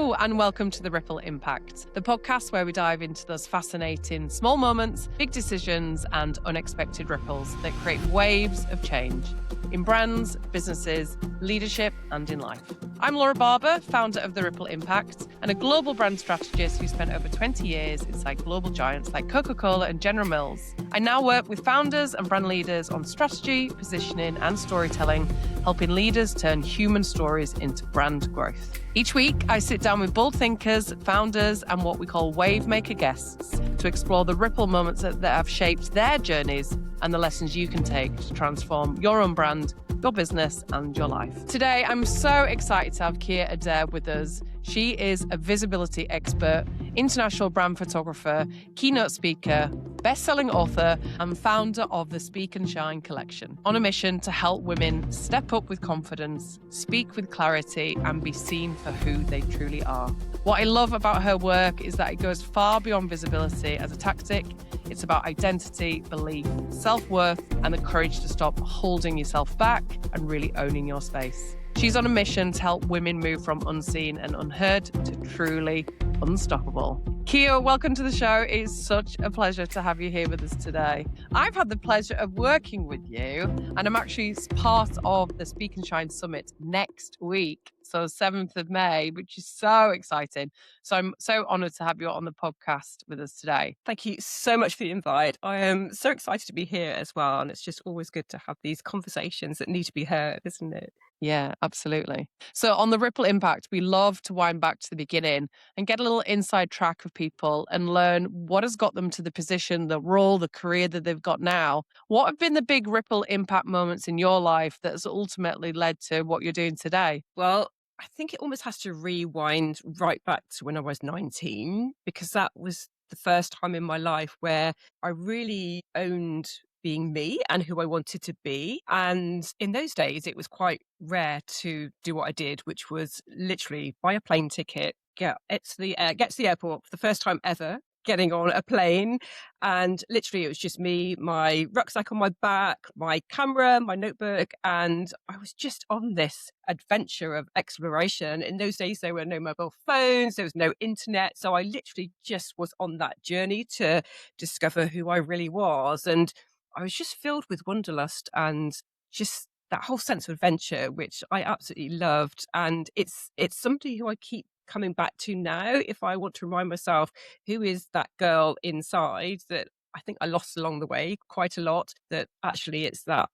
Hello and welcome to The Ripple Impact, the podcast where we dive into those fascinating small moments, big decisions and unexpected ripples that create waves of change in brands, businesses, leadership and in life. I'm Laura Barber, founder of The Ripple Impact and a global brand strategist who spent over 20 years inside global giants like Coca-Cola and General Mills. I now work with founders and brand leaders on strategy, positioning and storytelling, helping leaders turn human stories into brand growth. Each week, I sit down with bold thinkers, founders, and what we call wave maker guests to explore the ripple moments that have shaped their journeys and the lessons you can take to transform your own brand, your business, and your life. Today, I'm so excited to have Kier Adair with us. She is a visibility expert, international brand photographer, keynote speaker, best-selling author, and founder of the Speak and Shine collection, on a mission to help women step up with confidence, speak with clarity, and be seen for who they truly are. What I love about her work is that it goes far beyond visibility as a tactic. It's about identity, belief, self-worth, and the courage to stop holding yourself back and really owning your space. She's on a mission to help women move from unseen and unheard to truly unstoppable. Kier, welcome to the show. It's such a pleasure to have you here with us today. I've had the pleasure of working with you, and I'm actually part of the Speak and Shine Summit next week, so 7th of May, which is so exciting. So I'm so honoured to have you on the podcast with us today. Thank you so much for the invite. I am so excited to be here as well, and it's just always good to have these conversations that need to be heard, isn't it? Yeah, absolutely. So on the Ripple Impact, we love to wind back to the beginning and get a little inside track of people and learn what has got them to the position, the role, the career that they've got now. What have been the big Ripple Impact moments in your life that has ultimately led to what you're doing today? Well, I think it almost has to rewind right back to when I was 19, because that was the first time in my life where I really owned being me and who I wanted to be. And in those days, it was quite rare to do what I did, which was literally buy a plane ticket, get to the airport for the first time ever, getting on a plane. And literally, it was just me, my rucksack on my back, my camera, my notebook. And I was just on this adventure of exploration. In those days, there were no mobile phones, there was no internet. So I literally just was on that journey to discover who I really was. And I was just filled with wanderlust and just that whole sense of adventure, which I absolutely loved. And it's somebody who I keep coming back to now if I want to remind myself who is that girl inside that I think I lost along the way quite a lot, that actually it's that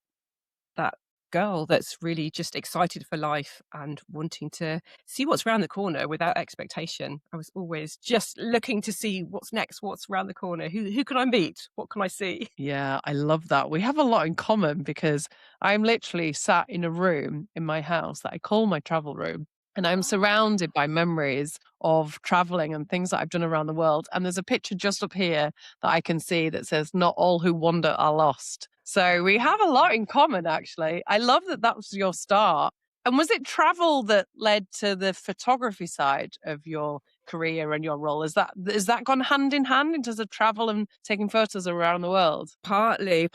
girl that's really just excited for life and wanting to see what's around the corner without expectation. I was always just looking to see what's next, what's around the corner, who can I meet, what can I see? Yeah, I love that. We have a lot in common because I'm literally sat in a room in my house that I call my travel room. And I'm surrounded by memories of traveling and things that I've done around the world. And there's a picture just up here that I can see that says, "Not all who wander are lost." So we have a lot in common, actually. I love that that was your start. And was it travel that led to the photography side of your career and your role? Is that gone hand in hand in terms of travel and taking photos around the world? Partly,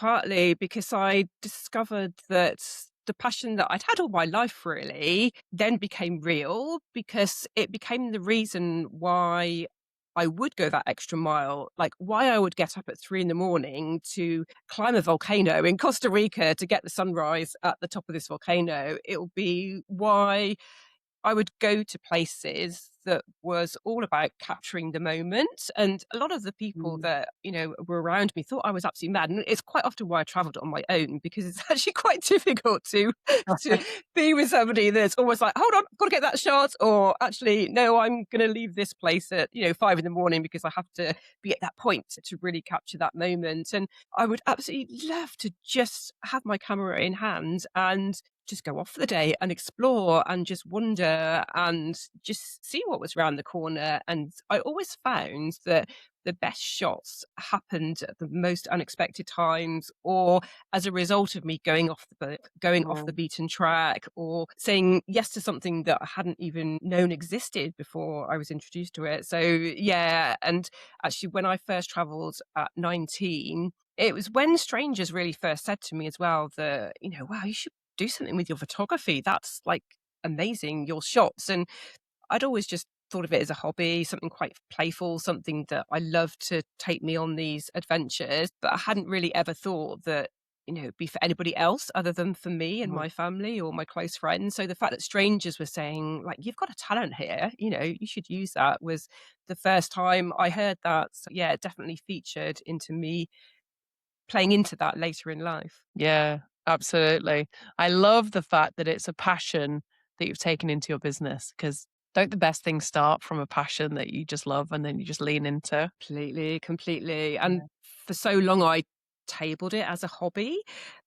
because I discovered that the passion that I'd had all my life really then became real, because it became the reason why I would go that extra mile, like why I would get up at 3 a.m. to climb a volcano in Costa Rica to get the sunrise at the top of this volcano. It'll be why I would go to places that was all about capturing the moment. And a lot of the people that, were around me thought I was absolutely mad. And it's quite often why I traveled on my own, because it's actually quite difficult to be with somebody that's always like, hold on, I've got to get that shot. Or actually, no, I'm going to leave this place at, 5 a.m. because I have to be at that point to really capture that moment. And I would absolutely love to just have my camera in hand and just go off for the day and explore and just wander and just see what was around the corner. And I always found that the best shots happened at the most unexpected times, or as a result of me going off the beaten track, or saying yes to something that I hadn't even known existed before I was introduced to it. So yeah, and actually when I first traveled at 19, it was when strangers really first said to me as well that, wow, you should do something with your photography. That's like amazing, your shots. And I'd always just thought of it as a hobby, something quite playful, something that I love to take me on these adventures. But I hadn't really ever thought that, it'd be for anybody else other than for me and Mhm. my family or my close friends. So the fact that strangers were saying, like, you've got a talent here, you should use that, was the first time I heard that. So yeah, it definitely featured into me playing into that later in life. Yeah, absolutely. I love the fact that it's a passion that you've taken into your business, because don't the best things start from a passion that you just love and then you just lean into? Completely, completely. And Yeah. for so long, I tabled it as a hobby,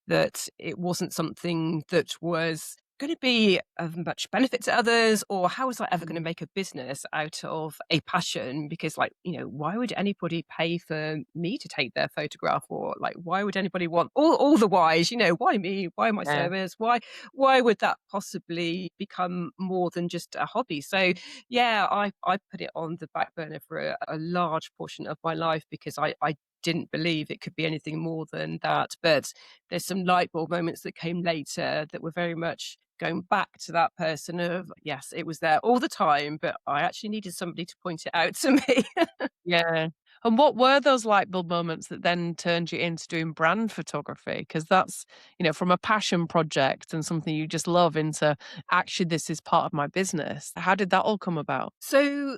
that it wasn't something that was going to be of much benefit to others, or how was I ever going to Mm. make a business out of a passion? Because, like, why would anybody pay for me to take their photograph? Or, like, why would anybody want all the whys? Why me? Why my Yeah. service? Why would that possibly become more than just a hobby? So yeah, I put it on the back burner for a large portion of my life, because I didn't believe it could be anything more than that. But there's some light bulb moments that came later that were very much going back to that person of, yes, it was there all the time, but I actually needed somebody to point it out to me. Yeah. And what were those light bulb moments that then turned you into doing brand photography? Because that's, from a passion project and something you just love into actually this is part of my business. How did that all come about? So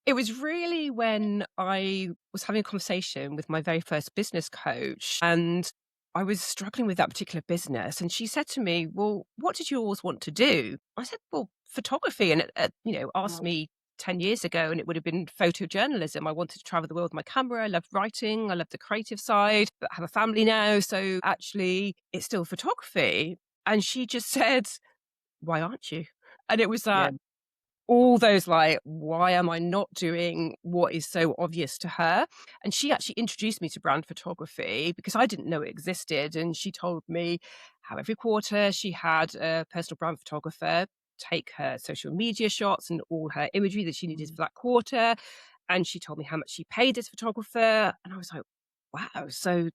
it was really when I was having a conversation with my very first business coach, and I was struggling with that particular business. And she said to me, "Well, what did you always want to do?" I said, "Well, photography." And, asked Mm. me 10 years ago, and it would have been photojournalism. I wanted to travel the world with my camera. I loved writing. I loved the creative side, but I have a family now. So actually, it's still photography. And she just said, "Why aren't you?" And it was Yeah. that all those, like, why am I not doing what is so obvious to her? And she actually introduced me to brand photography because I didn't know it existed. And she told me how every quarter she had a personal brand photographer take her social media shots and all her imagery that she needed Mm. for that quarter. And she told me how much she paid this photographer. And I was like, wow. So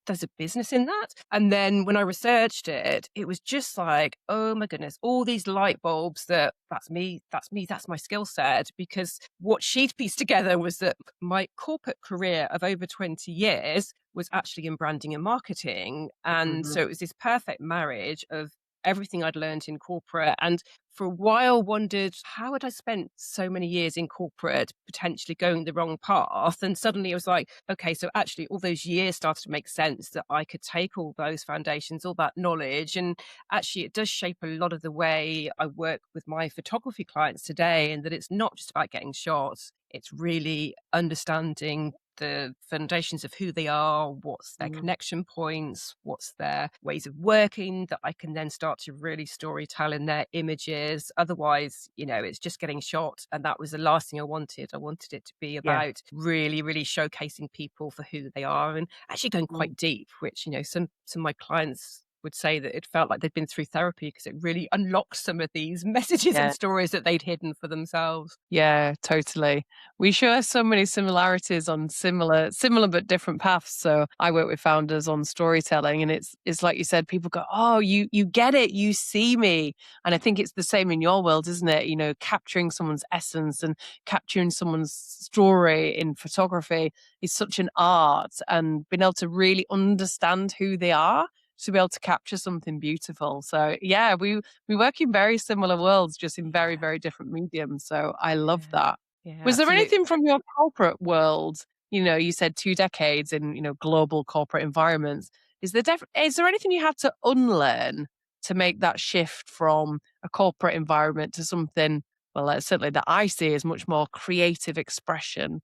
there's a business in that. And then when I researched it, it was just like, oh my goodness, all these light bulbs that that's my skill set. Because what she'd pieced together was that my corporate career of over 20 years was actually in branding and marketing. And Mhm. so it was this perfect marriage of everything I'd learned in corporate, and for a while wondered, how had I spent so many years in corporate potentially going the wrong path? And suddenly it was like, okay, so actually all those years started to make sense, that I could take all those foundations, all that knowledge, and actually it does shape a lot of the way I work with my photography clients today. And that it's not just about getting shots, it's really understanding the foundations of who they are, what's their Mm. connection points, what's their ways of working, that I can then start to really story tell in their images. Otherwise, it's just getting shot. And that was the last thing I wanted. I wanted it to be Yeah. about really, really showcasing people for who they are, and actually going Mm. quite deep, which, some of my clients would say that it felt like they'd been through therapy, because it really unlocked some of these messages and Yeah. stories that they'd hidden for themselves. Yeah, totally. We share so many similarities on similar but different paths. So I work with founders on storytelling, and it's like you said, people go, "Oh, you get it, you see me." And I think it's the same in your world, isn't it? Capturing someone's essence and capturing someone's story in photography is such an art, and being able to really understand who they are to be able to capture something beautiful. So yeah, we work in very similar worlds, just in very, Yeah, very different mediums, so I love yeah, that. yeah, Was there absolutely. anything from your corporate world, you said 2 decades in, global corporate environments. Is there anything you had to unlearn to make that shift from a corporate environment to something, well, certainly that I see as much more creative expression?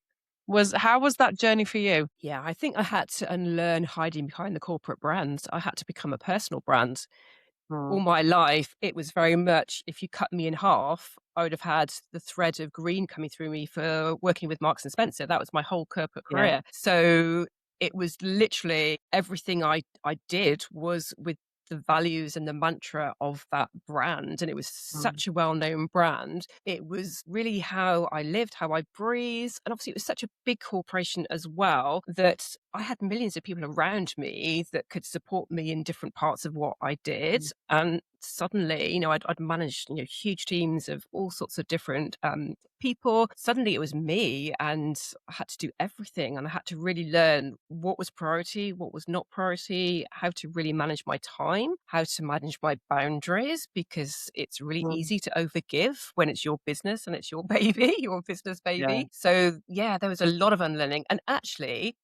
How was that journey for you? Yeah, I think I had to unlearn hiding behind the corporate brands. I had to become a personal brand. All Mm. my life, it was very much, if you cut me in half, I would have had the thread of green coming through me for working with Marks and Spencer. That was my whole corporate Yeah. career. So it was literally everything I did was with the values and the mantra of that brand. And it was Mm. such a well known brand. It was really how I lived, how I breathed. And obviously, it was such a big corporation as well, that I had millions of people around me that could support me in different parts of what I did. Mm. And suddenly, I'd managed, huge teams of all sorts of different people. Suddenly it was me, and I had to do everything, and I had to really learn what was priority, what was not priority, how to really manage my time, how to manage my boundaries, because it's really Mm. easy to overgive when it's your business and it's your baby, your business Yeah. baby. So yeah, there was a lot of unlearning. And actually,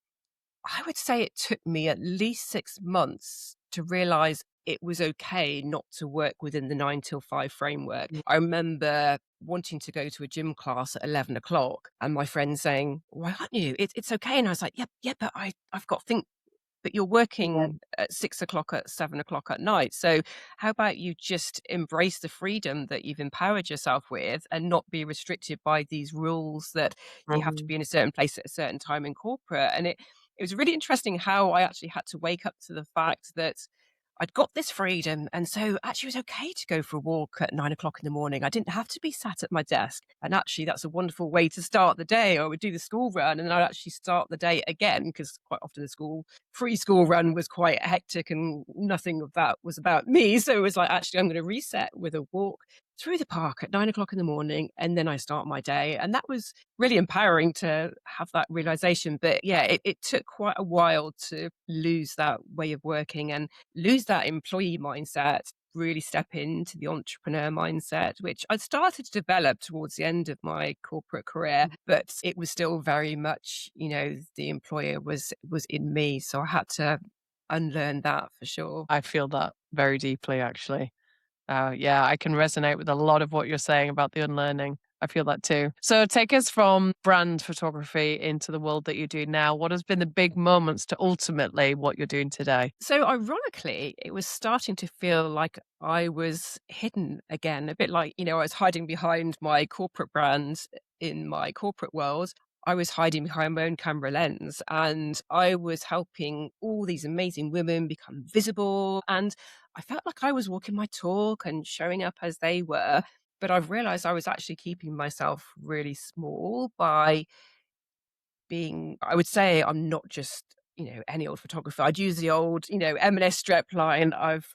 I would say it took me at least 6 months to realize it was okay not to work within the 9 till 5 framework. Mm. I remember wanting to go to a gym class at 11 o'clock, and my friend saying, "Why aren't you? It's okay." And I was like, "Yeah, yeah, but I've got to think, but you're Yeah. working at 6 o'clock, at 7 o'clock at night. So how about you just embrace the freedom that you've empowered yourself with and not be restricted by these rules that you have to Mm. be in a certain place at a certain time in corporate?" And it was really interesting how I actually had to wake up to the fact that I'd got this freedom. And so actually it was okay to go for a walk at 9 o'clock in the morning. I didn't have to be sat at my desk. And actually that's a wonderful way to start the day. I would do the school run, and then I'd actually start the day again, because quite often the preschool run was quite hectic and nothing of that was about me. So it was like, actually, I'm going to reset with a walk through the park at 9 o'clock in the morning, and then I start my day. And that was really empowering to have that realization. But yeah, it took quite a while to lose that way of working and lose that employee mindset, really step into the entrepreneur mindset, which I started to develop towards the end of my corporate career, but it was still very much, the employer was in me. So I had to unlearn that for sure. I feel that very deeply, actually. Yeah, I can resonate with a lot of what you're saying about the unlearning. I feel that too. So take us from brand photography into the world that you do now. What has been the big moments to ultimately what you're doing today? So ironically, it was starting to feel like I was hidden again, a bit like, I was hiding behind my corporate brand in my corporate world. I was hiding behind my own camera lens, and I was helping all these amazing women become visible. And I felt like I was walking my talk and showing up as they were. But I've realized I was actually keeping myself really small by being, I would say I'm not just, any old photographer. I'd use the old, M&S strap line. I've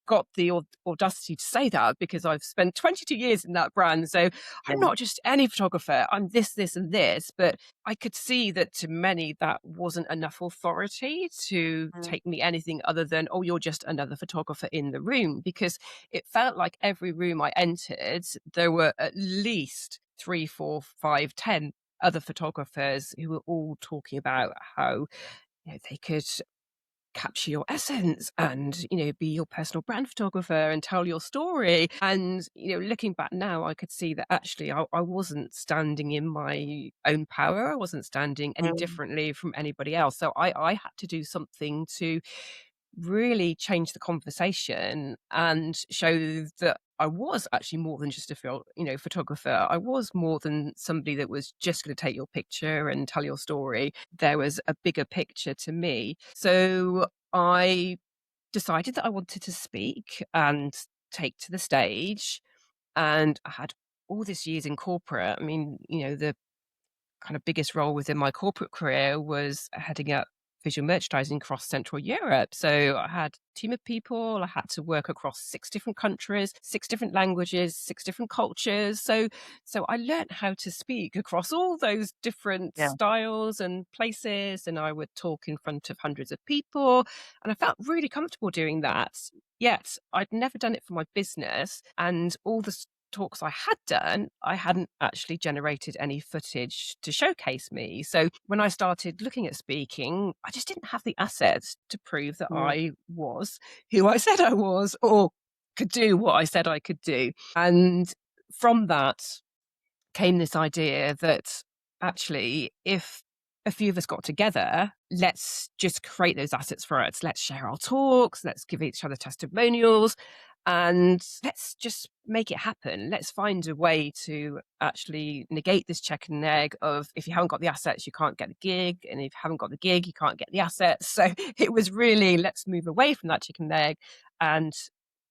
got the audacity to say that because I've spent 22 years in that brand. So Yeah. I'm not just any photographer. I'm this, this, and this. But I could see that to many that wasn't enough authority to Mm. take me anything other than, oh, you're just another photographer in the room. Because it felt like every room I entered, there were at least three, four, five, 10 other photographers who were all talking about how, they could capture your essence and, be your personal brand photographer and tell your story. And, looking back now, I could see that actually I wasn't standing in my own power. I wasn't standing any Mm. differently from anybody else. So I had to do something to really change the conversation and show that I was actually more than just a photographer. I was more than somebody that was just going to take your picture and tell your story. There was a bigger picture to me. So I decided that I wanted to speak and take to the stage. And I had all this years in corporate. I mean, the kind of biggest role within my corporate career was heading up visual merchandising across Central Europe. So I had a team of people. I had to work across 6 different countries, 6 different languages, 6 different cultures. So I learned how to speak across all those different Yeah. styles and places. And I would talk in front of hundreds of people. And I felt really comfortable doing that. Yet I'd never done it for my business. And all the talks I had done, I hadn't actually generated any footage to showcase me. So when I started looking at speaking, I just didn't have the assets to prove that Mm. I was who I said I was or could do what I said I could do. And from that came this idea that actually, if a few of us got together, let's just create those assets for us. Let's share our talks, let's give each other testimonials, and let's just make it happen. Let's find a way to actually negate this chicken and egg of, if you haven't got the assets, you can't get the gig. And if you haven't got the gig, you can't get the assets. So it was really, let's move away from that chicken and egg and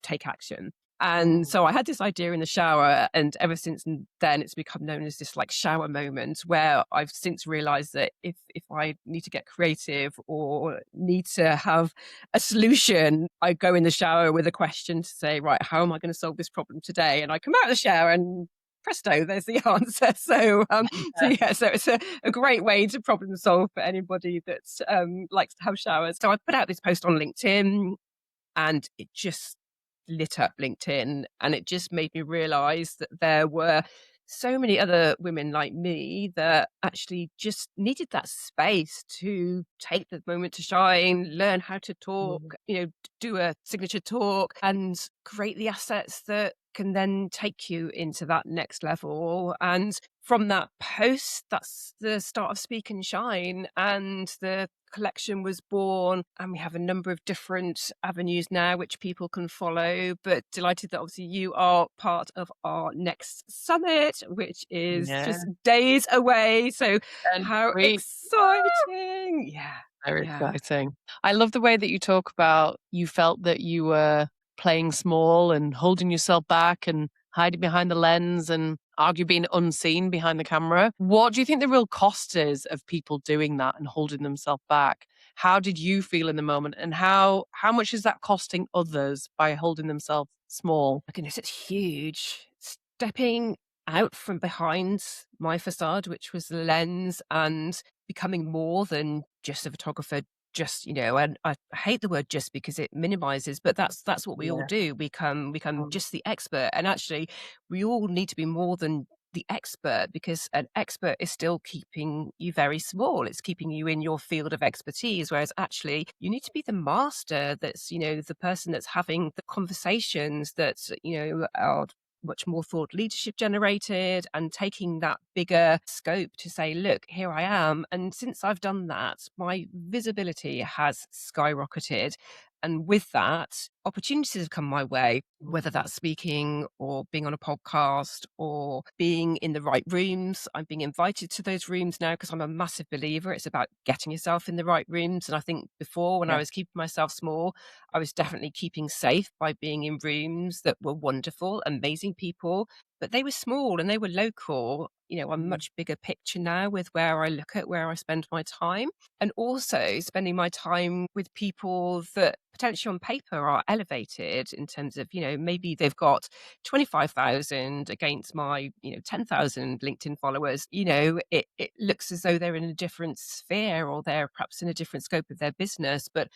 take action. And so I had this idea in the shower, and ever since then it's become known as this like shower moment, where I've since realized that if I need to get creative or need to have a solution, I go in the shower with a question to say, right, how am I going to solve this problem today? And I come out of the shower and presto, there's the answer. So it's a great way to problem solve for anybody that likes to have showers. So I put out this post on LinkedIn, and it just lit up LinkedIn, and it just made me realize that there were so many other women like me that actually just needed that space to take the moment to shine, learn how to talk, do a signature talk and create the assets that can then take you into that next level. And from that post, that's the start of Speak and Shine, and the collection was born, and we have a number of different avenues now which people can follow. But delighted that obviously you are part of our next summit, which is just days away. So And how exciting! Very exciting. I love the way that you talk about you felt that you were playing small and holding yourself back and hiding behind the lens and arguably being unseen behind the camera. What do you think the real cost is of people doing that and holding themselves back? How did you feel in the moment, and how much is that costing others by holding themselves small? My goodness, it's huge. Stepping out from behind my facade, which was the lens, and becoming more than just a photographer. Just, and I hate the word just because it minimizes, but that's what we all do. We become just the expert. And actually we all need to be more than the expert, because an expert is still keeping you very small. It's keeping you in your field of expertise, whereas actually you need to be the master. That's, the person that's having the conversations that, are much more thought leadership generated, and taking that bigger scope to say, look, here I am. And since I've done that, my visibility has skyrocketed. And with that, opportunities have come my way, whether that's speaking or being on a podcast or being in the right rooms. I'm being invited to those rooms now because I'm a massive believer. It's about getting yourself in the right rooms. And I think before, when I was keeping myself small, I was definitely keeping safe by being in rooms that were wonderful, amazing people, but they were small and they were local. I'm much bigger picture now with where I look at where I spend my time, and also spending my time with people that potentially on paper are elevated in terms of, maybe they've got 25,000 against my, 10,000 LinkedIn followers. It looks as though they're in a different sphere, or they're perhaps in a different scope of their business, but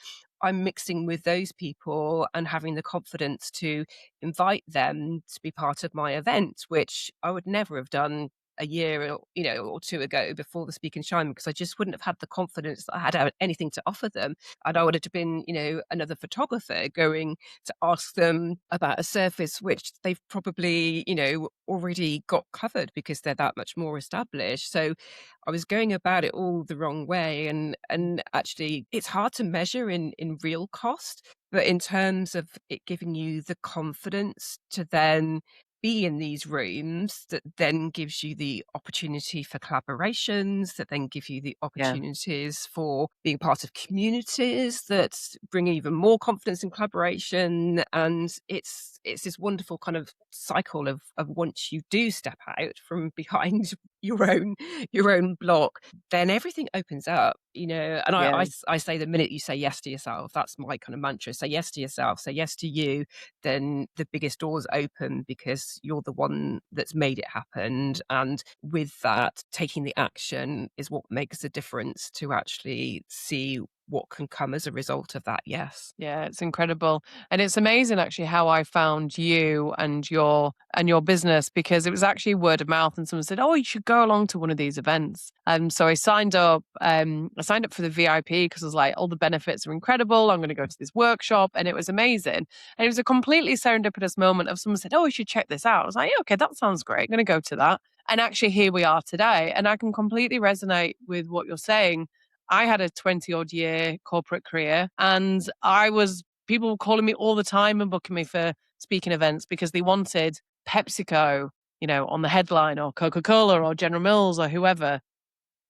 I'm mixing with those people and having the confidence to invite them to be part of my event, which I would never have done a year or two ago before the Speak and Shine, because I just wouldn't have had the confidence that I had anything to offer them. And I would have been, another photographer going to ask them about a surface which they've probably, already got covered because they're that much more established. So I was going about it all the wrong way. And actually it's hard to measure in real cost, but in terms of it giving you the confidence to then be in these rooms, that then gives you the opportunity for collaborations, that then give you the opportunities for being part of communities that bring even more confidence in collaboration. And it's this wonderful kind of cycle of once you do step out from behind your own block, then everything opens up, and I say the minute you say yes to yourself, that's my kind of mantra: say yes to yourself, say yes to you, then the biggest doors open because you're the one that's made it happen. And with that, taking the action is what makes a difference to actually see what can come as a result of that. Yes. Yeah, it's incredible. And it's amazing actually how I found you and your business, because it was actually word of mouth, and someone said, "Oh, you should go along to one of these events." So I signed up. I signed up for the VIP because I was like, all the benefits are incredible. I'm going to go to this workshop, and it was amazing. And it was a completely serendipitous moment of someone said, "Oh, you should check this out." I was like, yeah, okay, that sounds great. I'm going to go to that. And actually here we are today. And I can completely resonate with what you're saying. I had a 20-odd year corporate career, and people were calling me all the time and booking me for speaking events because they wanted PepsiCo, on the headline, or Coca-Cola or General Mills or whoever.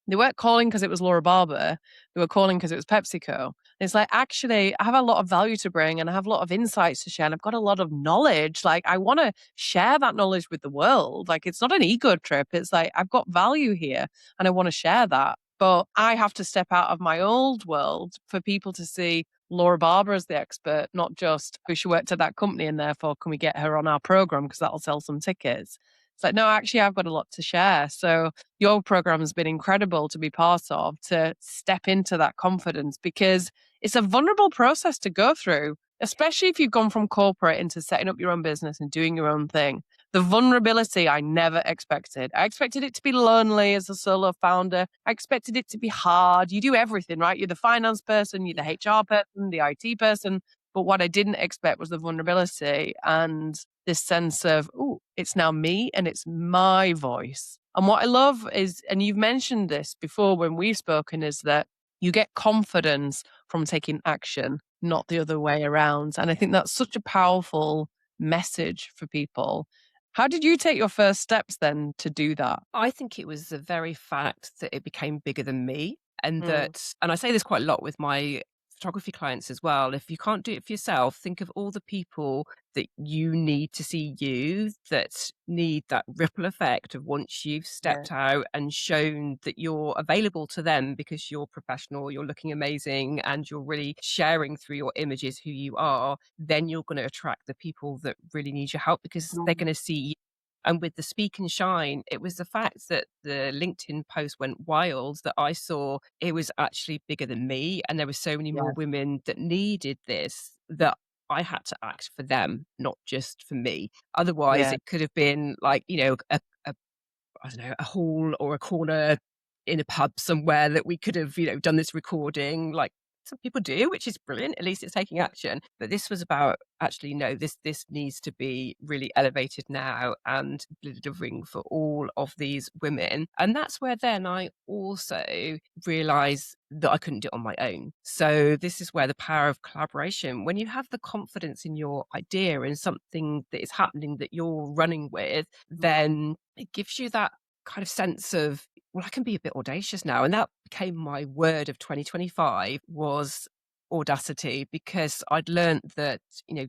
They weren't calling because it was Laura Barber. They were calling because it was PepsiCo. It's like, actually, I have a lot of value to bring and I have a lot of insights to share and I've got a lot of knowledge. Like, I want to share that knowledge with the world. Like, it's not an ego trip. It's like, I've got value here and I want to share that. But I have to step out of my old world for people to see Laura Barber as the expert, not just who she worked at that company and therefore can we get her on our program because that'll sell some tickets. It's like, no, actually, I've got a lot to share. So your program has been incredible to be part of, to step into that confidence, because it's a vulnerable process to go through, especially if you've gone from corporate into setting up your own business and doing your own thing. The vulnerability I never expected. I expected it to be lonely as a solo founder. I expected it to be hard. You do everything, right? You're the finance person, you're the HR person, the IT person. But what I didn't expect was the vulnerability and this sense of, oh, it's now me and it's my voice. And what I love is, and you've mentioned this before when we've spoken, is that you get confidence from taking action, not the other way around. And I think that's such a powerful message for people. How did you take your first steps then to do that? I think it was the very fact that it became bigger than me. And Mm, and I say this quite a lot with my photography clients as well. If you can't do it for yourself, think of all the people that you need to see you, that need that ripple effect of once you've yeah. stepped out and shown that you're available to them because you're professional, you're looking amazing, and you're really sharing through your images who you are, then you're going to attract the people that really need your help because they're going to see you. And with the Speak and Shine, it was the fact that the LinkedIn post went wild that I saw it was actually bigger than me. And there were so many more Yes. women that needed this that I had to act for them, not just for me. Otherwise, Yeah. it could have been like, a I don't know, a hall or a corner in a pub somewhere that we could have, done this recording like some people do, which is brilliant. At least it's taking action. But this was about actually, no, this needs to be really elevated now and delivering for all of these women. And that's where then I also realized that I couldn't do it on my own. So this is where the power of collaboration, when you have the confidence in your idea and something that is happening that you're running with, then it gives you that kind of sense of, well, I can be a bit audacious now. And that became my word of 2025 was audacity, because I'd learned that,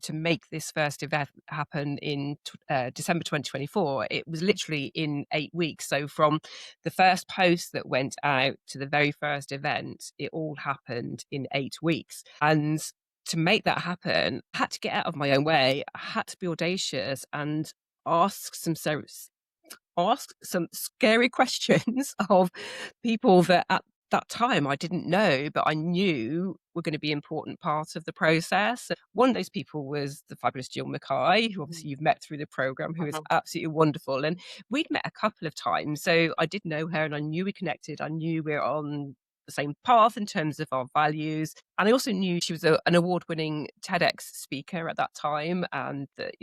to make this first event happen in December 2024, it was literally in 8 weeks. So from the first post that went out to the very first event, it all happened in 8 weeks. And to make that happen, I had to get out of my own way. I had to be audacious and ask some scary questions of people that at that time I didn't know, but I knew were going to be important parts of the process. One of those people was the fabulous Jill Mackay, who obviously you've met through the program, who is absolutely wonderful. And we'd met a couple of times, so I did know her and I knew we connected. I knew we were on the same path in terms of our values. And I also knew she was an award-winning TEDx speaker at that time, and that,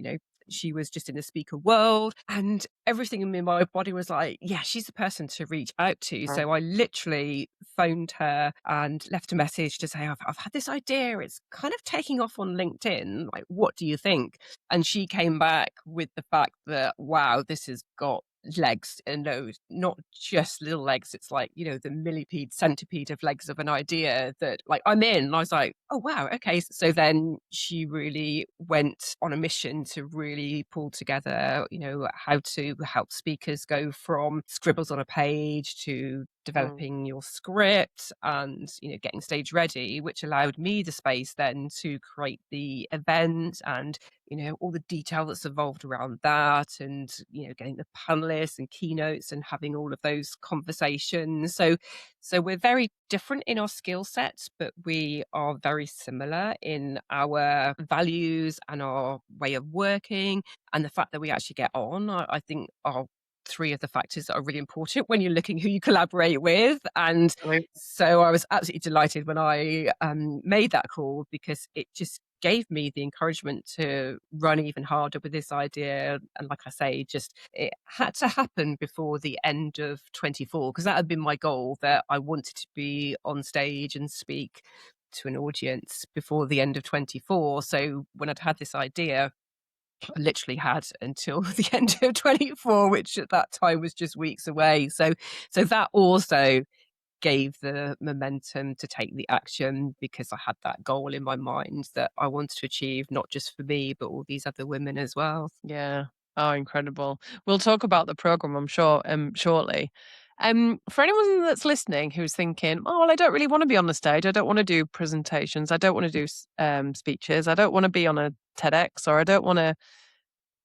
she was just in the speaker world, and everything in my body was like, yeah, she's the person to reach out to. So I literally phoned her and left a message to say, I've had this idea. It's kind of taking off on LinkedIn. Like, what do you think? And she came back with the fact that, wow, this has got legs, and no, not just little legs. It's like, the millipede, centipede of legs of an idea that, like, I'm in. And I was like, oh, wow, okay. So then she really went on a mission to really pull together, how to help speakers go from scribbles on a page to developing your script and, getting stage ready, which allowed me the space then to create the event and, all the detail that's evolved around that, and, getting the panelists and keynotes and having all of those conversations. So we're very different in our skill sets, but we are very similar in our values and our way of working, and the fact that we actually get on. I think are three of the factors that are really important when you're looking who you collaborate with. And so I was absolutely delighted when I made that call, because it just gave me the encouragement to run even harder with this idea. And like I say, just it had to happen before the end of 24, because that had been my goal, that I wanted to be on stage and speak to an audience before the end of 24. So when I'd had this idea, I literally had until the end of 24, which at that time was just weeks away. So that also gave the momentum to take the action, because I had that goal in my mind that I wanted to achieve, not just for me, but all these other women as well. Yeah. Oh, incredible. We'll talk about the program, I'm sure, shortly. For anyone that's listening who's thinking, oh, well, I don't really want to be on the stage. I don't want to do presentations. I don't want to do speeches. I don't want to be on a TEDx, or I don't want to.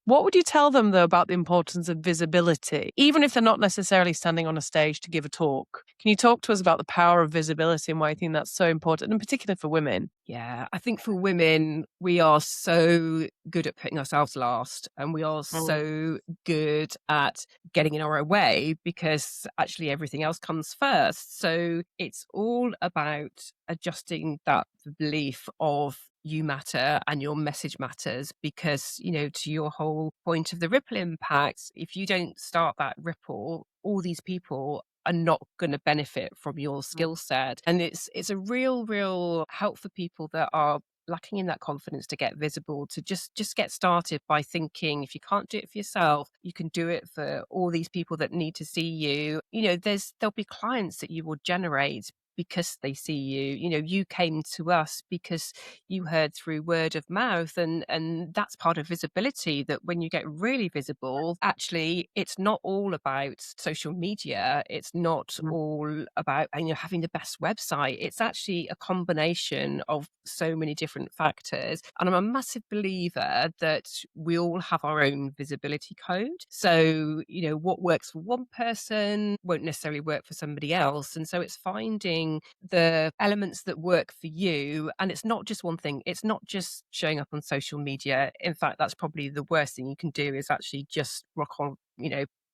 What would you tell them, though, about the importance of visibility, even if they're not necessarily standing on a stage to give a talk? Can you talk to us about the power of visibility and why you think that's so important, in particular for women? Yeah, I think for women, we are so good at putting ourselves last, and we are Mm. so good at getting in our own way, because actually everything else comes first. So it's all about adjusting that belief of you matter and your message matters, because, to your whole point of the ripple impact, if you don't start that ripple, all these people are not going to benefit from your skill set. And it's a real help for people that are lacking in that confidence to get visible, to just get started by thinking, if you can't do it for yourself, you can do it for all these people that need to see you. There'll be clients that you will generate because they see you. You came to us because you heard through word of mouth, and that's part of visibility, that when you get really visible, actually it's not all about social media, it's not Mm. all about having the best website. It's actually a combination of so many different factors, and I'm a massive believer that we all have our own visibility code. So what works for one person won't necessarily work for somebody else, and so it's finding the elements that work for you. And it's not just one thing. It's not just showing up on social media. In fact, that's probably the worst thing you can do, is actually just rock on,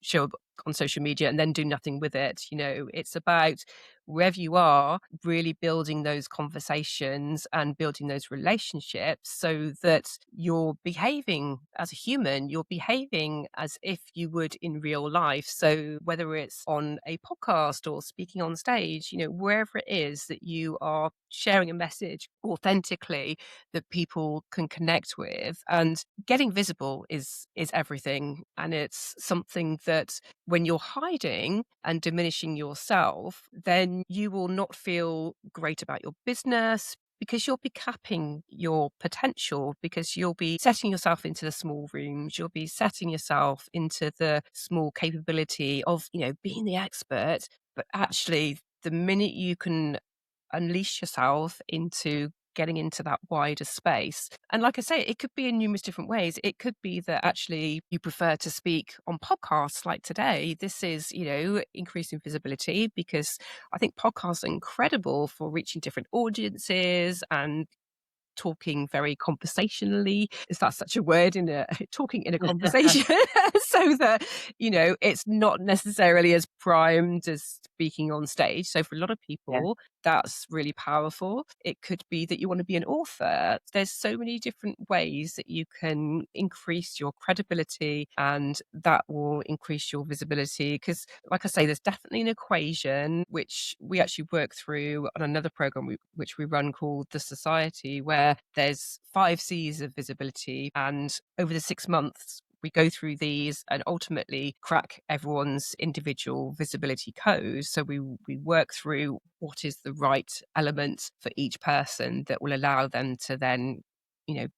show up on social media and then do nothing with it. It's about, wherever you are, really building those conversations and building those relationships, so that you're behaving as a human, you're behaving as if you would in real life. So whether it's on a podcast or speaking on stage, wherever it is that you are sharing a message authentically that people can connect with, and getting visible is everything. And it's something that, when you're hiding and diminishing yourself, then you will not feel great about your business, because you'll be capping your potential, because you'll be setting yourself into the small rooms, you'll be setting yourself into the small capability of, being the expert. But actually, the minute you can unleash yourself into getting into that wider space. And like I say, it could be in numerous different ways. It could be that actually you prefer to speak on podcasts like today. This is, increasing visibility, because I think podcasts are incredible for reaching different audiences and talking very conversationally. Is that such a word? In a talking in a conversation? So that it's not necessarily as primed as speaking on stage. So for a lot of Yeah. people, that's really powerful. It could be that you want to be an author. There's so many different ways that you can increase your credibility, and that will increase your visibility. Because, like I say, there's definitely an equation which we actually work through on another program which we run, called The Society, where there's 5 C's of visibility. And over the 6 months, we go through these and ultimately crack everyone's individual visibility codes. So we work through what is the right element for each person that will allow them to then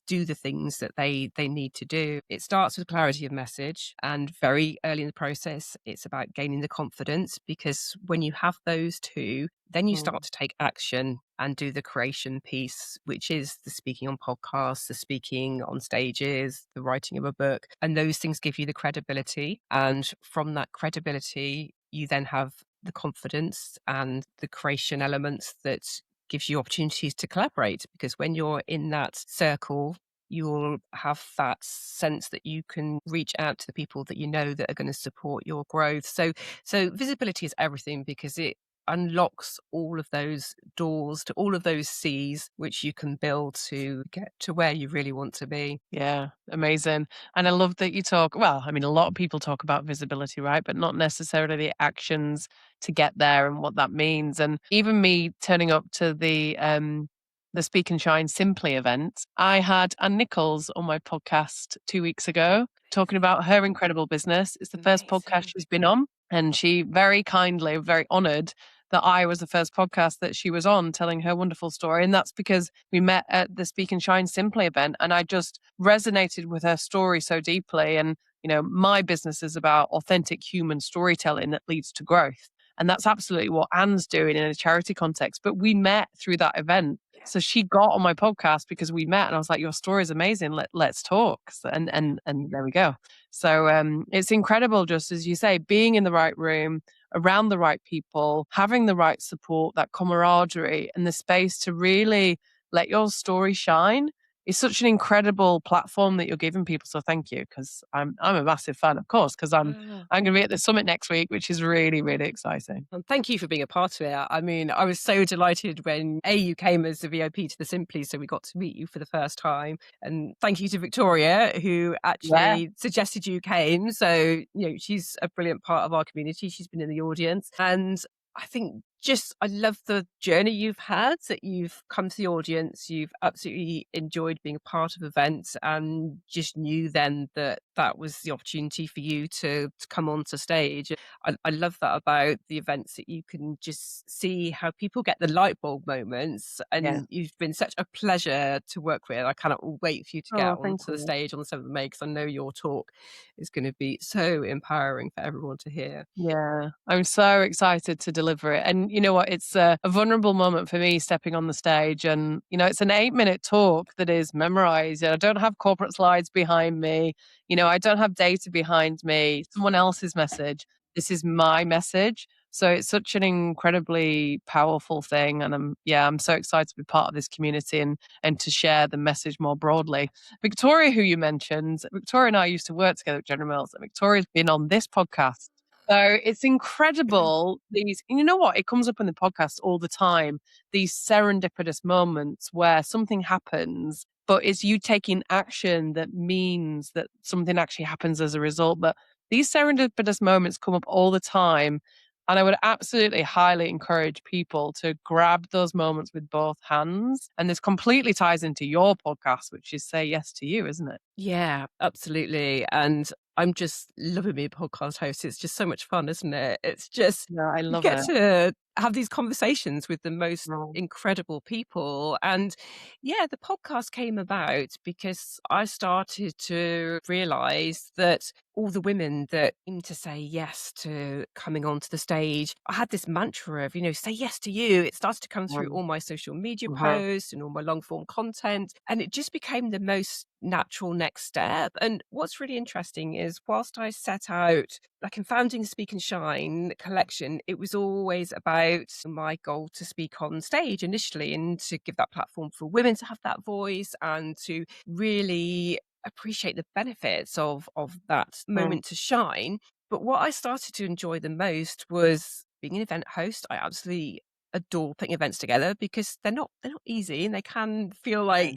do the things that they need to do. It starts with clarity of message, and very early in the process, it's about gaining the confidence, because when you have those two, then you start to take action and do the creation piece, which is the speaking on podcasts, the speaking on stages, the writing of a book. And those things give you the credibility. And from that credibility, you then have the confidence and the creation elements that gives you opportunities to collaborate, because when you're in that circle, you'll have that sense that you can reach out to the people that that are going to support your growth. So visibility is everything, because it unlocks all of those doors to all of those C's, which you can build to get to where you really want to be. Yeah, amazing. And I love that you talk, well, I mean, a lot of people talk about visibility, right? But not necessarily the actions to get there and what that means. And even me turning up to the Speak and Shine Simply event, I had Ann Nichols on my podcast 2 weeks ago talking about her incredible business. It's the first podcast Amazing. she's been on. And she very kindly, very honored, that I was the first podcast that she was on telling her wonderful story. And that's because we met at the Speak and Shine Simply event. And I just resonated with her story so deeply. And, my business is about authentic human storytelling that leads to growth. And that's absolutely what Anne's doing in a charity context. But we met through that event. So she got on my podcast because we met, and I was like, "Your story is amazing. Let's talk." And there we go. So it's incredible, just as you say, being in the right room, around the right people, having the right support, that camaraderie, and the space to really let your story shine is such an incredible platform that you're giving people. So thank you, because I'm a massive fan, of course, because I'm going to be at the summit next week, which is really, really exciting. And thank you for being a part of it. I mean, I was so delighted when you came as a VIP to the Simply, so we got to meet you for the first time. And thank you to Victoria, who Yeah, actually suggested you came. So, she's a brilliant part of our community. She's been in the audience. And I think I love the journey you've had, that you've come to the audience, you've absolutely enjoyed being a part of events, and just knew then that that was the opportunity for you to come onto stage. I love that about the events, that you can just see how people get the light bulb moments, yeah. and you've been such a pleasure to work with. I cannot wait for you to get Oh, thank onto the you. stage on the 7th of May, because I know your talk is going to be so empowering for everyone to hear. Yeah, I'm so excited to deliver it. And you know what? It's a vulnerable moment for me stepping on the stage. And, it's an 8-minute talk that is memorized. I don't have corporate slides behind me. I don't have data behind me, someone else's message. This is my message. So it's such an incredibly powerful thing. And I'm so excited to be part of this community and to share the message more broadly. Victoria, who you mentioned, Victoria and I used to work together at General Mills, and Victoria's been on this podcast. So it's incredible. You know what? It comes up in the podcast all the time. These serendipitous moments where something happens, but it's you taking action that means that something actually happens as a result. But these serendipitous moments come up all the time. And I would absolutely highly encourage people to grab those moments with both hands. And this completely ties into your podcast, which is Say Yes to You, isn't it? Yeah, absolutely. And I'm just loving being a podcast host. It's just so much fun, isn't it? It's just, Yeah, I you love get it. to have these conversations with the most Mm, incredible people. And yeah, the podcast came about because I started to realize that all the women that seem to say yes to coming onto the stage, I had this mantra of, say yes to you. It started to come through mm, all my social media mhm, posts and all my long form content. And it just became the most natural next step. And what's really interesting is, whilst I set out, like in founding Speak and Shine collection, it was always about my goal to speak on stage initially, and to give that platform for women to have that voice, and to really appreciate the benefits of that mm. moment to shine. But what I started to enjoy the most was being an event host. I absolutely adore putting events together, because they're not easy, and they can feel like,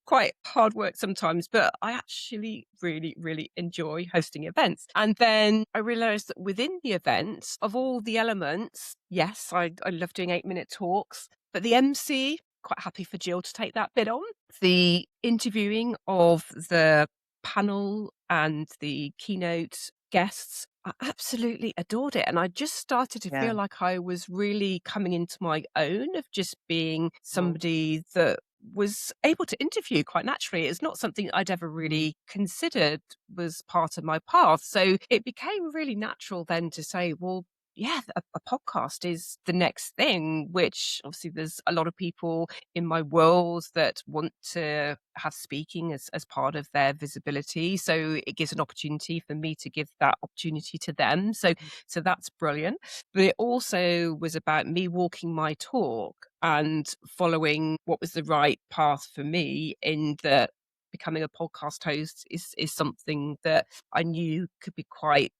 quite hard work sometimes. But I actually really, really enjoy hosting events. And then I realized that within the events, of all the elements, yes, I love doing 8-minute talks, but the MC, quite happy for Jill to take that bit on. The interviewing of the panel and the keynote guests, I absolutely adored it. And I just started to Yeah. feel like I was really coming into my own, of just being Mm, somebody that was able to interview quite naturally. It's not something I'd ever mm, really considered was part of my path. So it became really natural then to say, well, yeah, a podcast is the next thing, which obviously there's a lot of people in my world that want to have speaking as part of their visibility. So it gives an opportunity for me to give that opportunity to them. So that's brilliant. But it also was about me walking my talk and following what was the right path for me, in that becoming a podcast host is something that I knew could be quite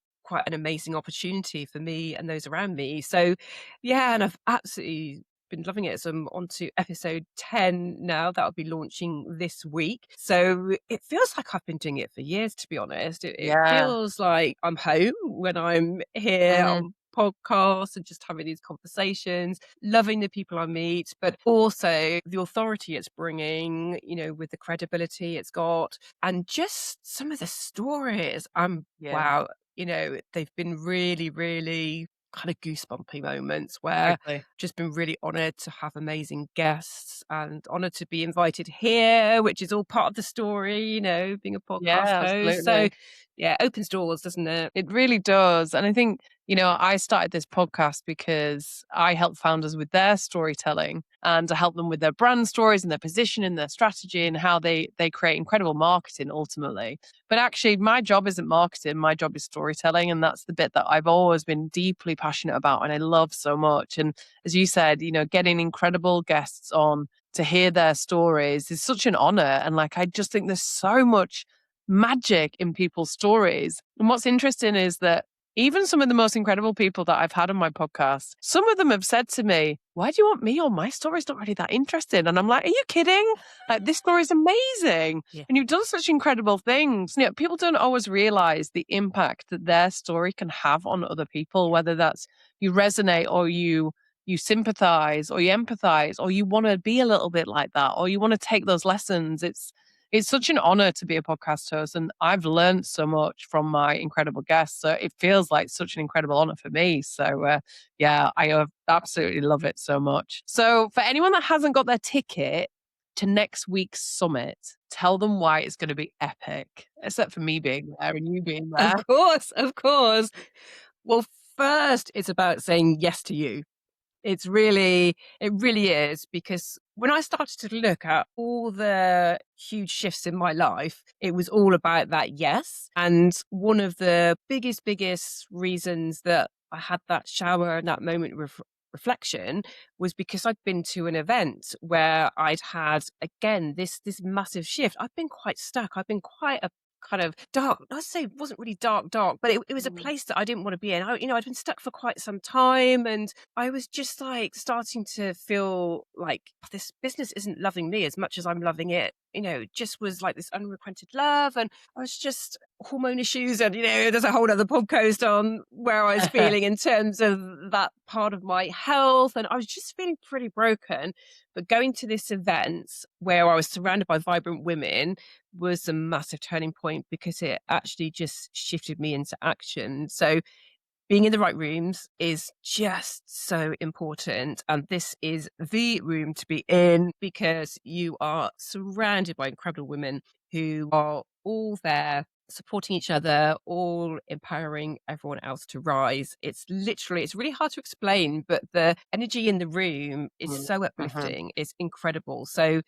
an amazing opportunity for me and those around me. So yeah, and I've absolutely been loving it. So I'm on to episode 10 now. That'll be launching this week. So it feels like I've been doing it for years, to be honest. It yeah. feels like I'm home when I'm here Mm, on podcasts and just having these conversations, loving the people I meet, but also the authority it's bringing, with the credibility it's got, and just some of the stories. yeah. Wow, they've been really, really kind of goosebumpy moments where Totally. just been really honoured to have amazing guests and honoured to be invited here, which is all part of the story, being a podcast Yeah, host. So absolutely. yeah, opens doors, doesn't it? It really does. And I think, I started this podcast because I help founders with their storytelling and I help them with their brand stories and their position and their strategy and how they create incredible marketing ultimately. But actually my job isn't marketing, my job is storytelling. And that's the bit that I've always been deeply passionate about and I love so much. And as you said, getting incredible guests on to hear their stories is such an honor. And like I just think there's so much magic in people's stories. And what's interesting is that even some of the most incredible people that I've had on my podcast, some of them have said to me, "Why do you want me on? My story's not really that interesting." And I'm like, "Are you kidding? Like, this story's amazing. Yeah. And you've done such incredible things." People don't always realize the impact that their story can have on other people, whether that's you resonate or you sympathize or you empathize or you want to be a little bit like that or you want to take those lessons. It's such an honor to be a podcast host, and I've learned so much from my incredible guests. So it feels like such an incredible honor for me. So, yeah, I absolutely love it so much. So, for anyone that hasn't got their ticket to next week's summit, tell them why it's going to be epic, except for me being there and you being Of there. course, of course. Well, first, it's about saying yes to you. It really is, because when I started to look at all the huge shifts in my life, it was all about that yes. And one of the biggest reasons that I had that shower and that moment of reflection was because I'd been to an event where I'd had again this massive shift. I've been quite stuck. I've been quite a kind of dark. I'd say it wasn't really dark, but it was a Mm, place that I didn't want to be in. I'd been stuck for quite some time, and I was just like starting to feel like this business isn't loving me as much as I'm loving it. Just was like this unrequited love, and I was just hormone issues, and there's a whole other podcast on where I was feeling in terms of that part of my health, and I was just feeling pretty broken. But going to this event where I was surrounded by vibrant women was a massive turning point because it actually just shifted me into action. So being in the right rooms is just so important. And this is the room to be in because you are surrounded by incredible women who are all there supporting each other, all empowering everyone else to rise. It's really hard to explain, but the energy in the room is mm, so mhm. uplifting. It's incredible. So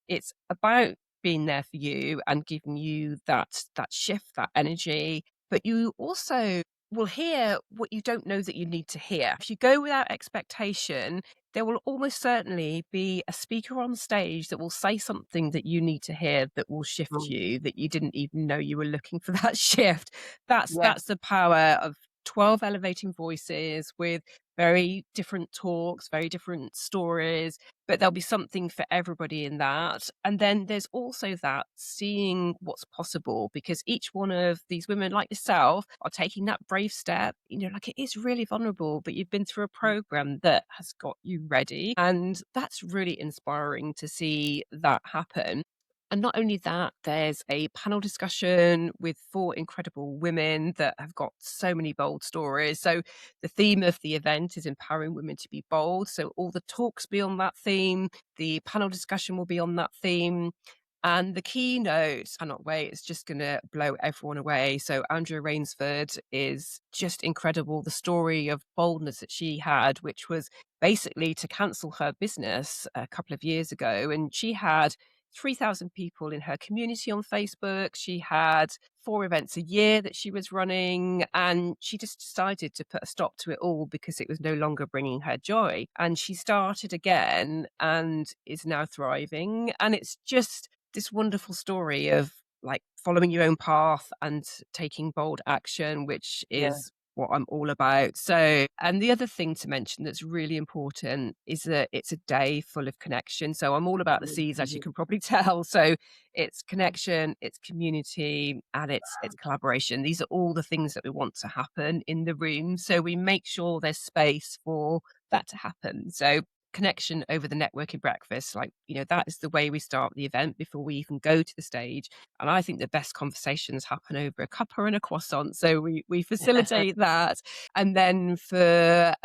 it's about being there for you and giving you that shift, that energy. But you also will hear what you don't know that you need to hear. If you go without expectation, there will almost certainly be a speaker on stage that will say something that you need to hear that will shift Mm, you, that you didn't even know you were looking for that shift. yeah, That's the power of 12 elevating voices with very different talks, very different stories, but there'll be something for everybody in that. And then there's also that seeing what's possible, because each one of these women, like yourself, are taking that brave step. Like, it is really vulnerable, but you've been through a program that has got you ready. And that's really inspiring to see that happen. And not only that, there's a panel discussion with 4 incredible women that have got so many bold stories. So the theme of the event is empowering women to be bold. So all the talks be on that theme. The panel discussion will be on that theme. And the keynote, I cannot wait. It's just going to blow everyone away. So Andrea Rainsford is just incredible. The story of boldness that she had, which was basically to cancel her business a couple of years ago. And she had 3,000 people in her community on Facebook. She had 4 events a year that she was running, and she just decided to put a stop to it all because it was no longer bringing her joy. And she started again and is now thriving. And it's just this wonderful story of like following your own path and taking bold action, which yeah. is what I'm all about. So, and the other thing to mention that's really important is that it's a day full of connection. So I'm all about the Mm, C's, as you mhm. can probably tell. So it's connection, it's community, and it's collaboration. These are all the things that we want to happen in the room. So we make sure there's space for that to happen. So connection over the networking breakfast. Like, that is the way we start the event before we even go to the stage. And I think the best conversations happen over a cuppa and a croissant. So we facilitate that. And then for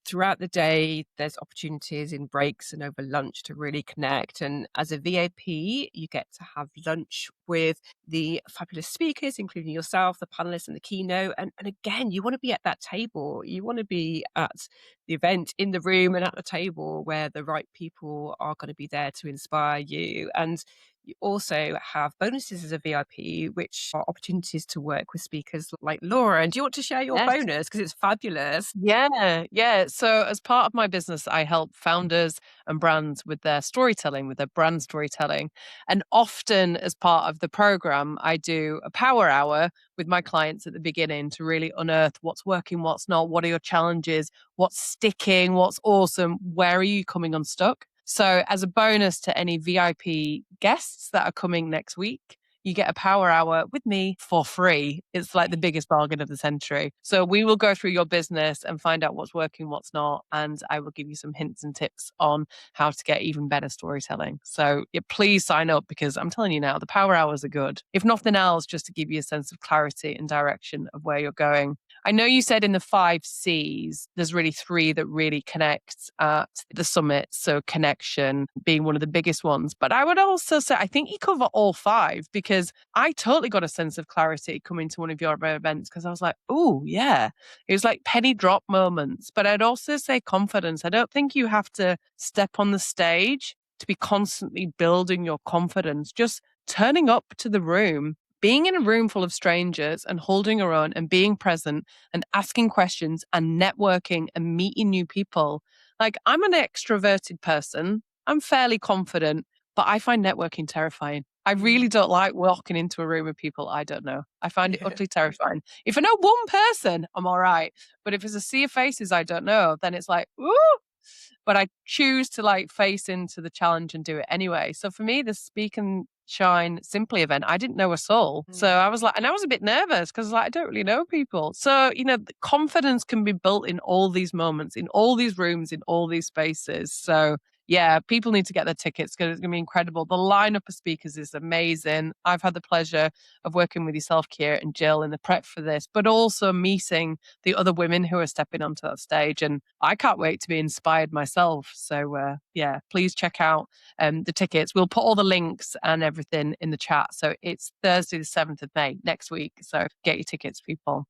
throughout the day, there's opportunities in breaks and over lunch to really connect. And as a VIP, you get to have lunch with the fabulous speakers, including yourself, the panelists, and the keynote. And again, you want to be at that table. You want to be at the event, in the room and at the table where the right people are going to be there to inspire you. And you also have bonuses as a VIP, which are opportunities to work with speakers like Laura. And do you want to share your Yes. bonus? Because it's fabulous. Yeah. So, as part of my business, I help founders and brands with their storytelling, with their brand storytelling. And often, as part of the program, I do a power hour with my clients at the beginning to really unearth what's working, what's not, what are your challenges, what's sticking, what's awesome, where are you coming unstuck. So, as a bonus to any VIP guests that are coming next week, you get a power hour with me for free. It's like the biggest bargain of the century. So we will go through your business and find out what's working, what's not. And I will give you some hints and tips on how to get even better storytelling. So please sign up, because I'm telling you now, the power hours are good. If nothing else, just to give you a sense of clarity and direction of where you're going. I know you said in the 5 C's, there's really 3 that really connect at the summit. So connection being one of the biggest ones. But I would also say, I think you cover all 5, because I totally got a sense of clarity coming to one of your events, because I was like, oh, yeah. It was like penny drop moments. But I'd also say confidence. I don't think you have to step on the stage to be constantly building your confidence. Just turning up to the room, being in a room full of strangers and holding your own and being present and asking questions and networking and meeting new people. Like, I'm an extroverted person. I'm fairly confident, but I find networking terrifying. I really don't like walking into a room with people I don't know. I find it utterly terrifying. If I know one person, I'm all right. But if it's a sea of faces I don't know, then it's like, ooh. But I choose to like face into the challenge and do it anyway. So for me, the Speak and Shine Simply event, I didn't know a soul. So I was like, and I was a bit nervous because like, I don't really know people. So, the confidence can be built in all these moments, in all these rooms, in all these spaces. So yeah, people need to get their tickets because it's going to be incredible. The lineup of speakers is amazing. I've had the pleasure of working with yourself, Kier, and Jill in the prep for this, but also meeting the other women who are stepping onto that stage. And I can't wait to be inspired myself. So yeah, please check out the tickets. We'll put all the links and everything in the chat. So it's Thursday, the 7th of May next week. So get your tickets, people.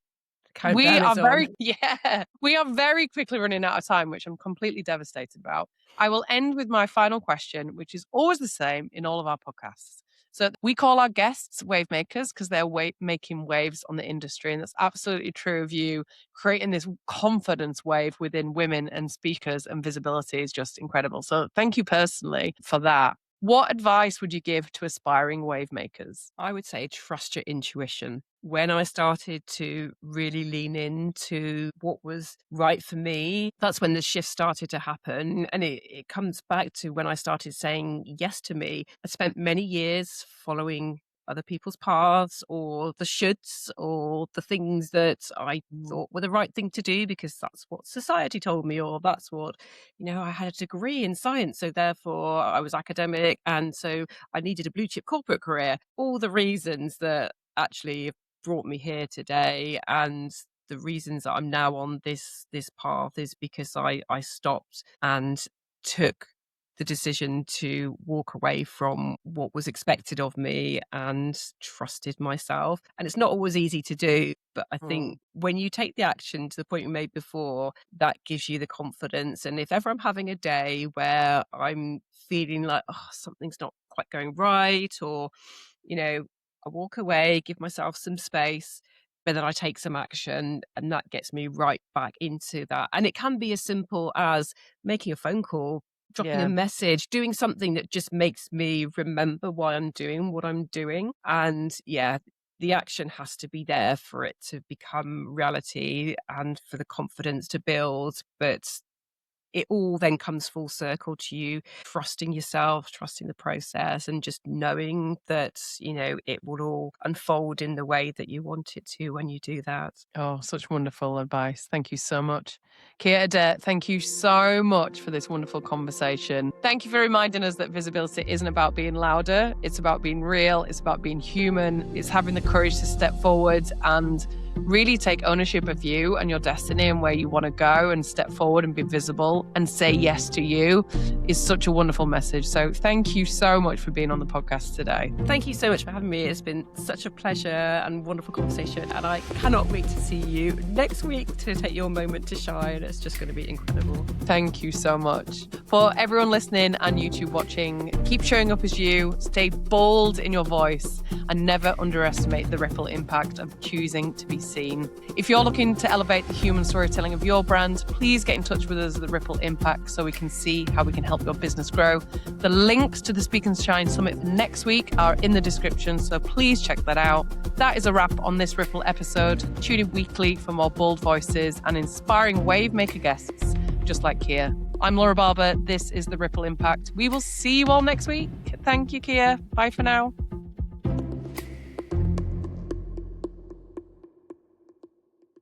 We Countdown are is on. we are very quickly running out of time, which I'm completely devastated about. I will end with my final question, which is always the same in all of our podcasts. So we call our guests wave makers because they're making waves on the industry. And that's absolutely true of you. Creating this confidence wave within women and speakers and visibility is just incredible. So thank you personally for that. What advice would you give to aspiring wave makers? I would say trust your intuition. When I started to really lean into what was right for me, that's when the shift started to happen. And it comes back to when I started saying yes to me. I spent many years following other people's paths or the shoulds or the things that I thought were the right thing to do because that's what society told me, or that's what, I had a degree in science. So therefore I was academic. And so I needed a blue chip corporate career. All the reasons that actually brought me here today, and the reasons that I'm now on this path is because I stopped and took the decision to walk away from what was expected of me and trusted myself. And it's not always easy to do, but I think when you take the action to the point you made before, that gives you the confidence. And if ever I'm having a day where I'm feeling like, oh, something's not quite going right, or, I walk away, give myself some space, but then I take some action, and that gets me right back into that. And it can be as simple as making a phone call, dropping Yeah. a message, doing something that just makes me remember why I'm doing what I'm doing. And yeah, the action has to be there for it to become reality and for the confidence to build. But it all then comes full circle to you trusting yourself, trusting the process, and just knowing that, it will all unfold in the way that you want it to when you do that. Oh, such wonderful advice. Thank you so much. Kier Adair, thank you so much for this wonderful conversation. Thank you for reminding us that visibility isn't about being louder. It's about being real. It's about being human. It's having the courage to step forward and really take ownership of you and your destiny and where you want to go, and step forward and be visible and say yes to you is such a wonderful message. So thank you so much for being on the podcast today. Thank you so much for having me. It's been such a pleasure and wonderful conversation, and I cannot wait to see you next week to take your moment to shine. It's just going to be incredible. Thank you so much. For everyone listening and YouTube watching, keep showing up as you, stay bold in your voice, and never underestimate the ripple impact of choosing to be seen. If you're looking to elevate the human storytelling of your brand, please get in touch with us at the Ripple Impact so we can see how we can help your business grow. The links to the Speak and Shine Summit for next week are in the description, so please check that out. That is a wrap on this Ripple episode. Tune in weekly for more bold voices and inspiring wave maker guests, just like Kier. I'm Laura Barber. This is the Ripple Impact. We will see you all next week. Thank you, Kier. Bye for now.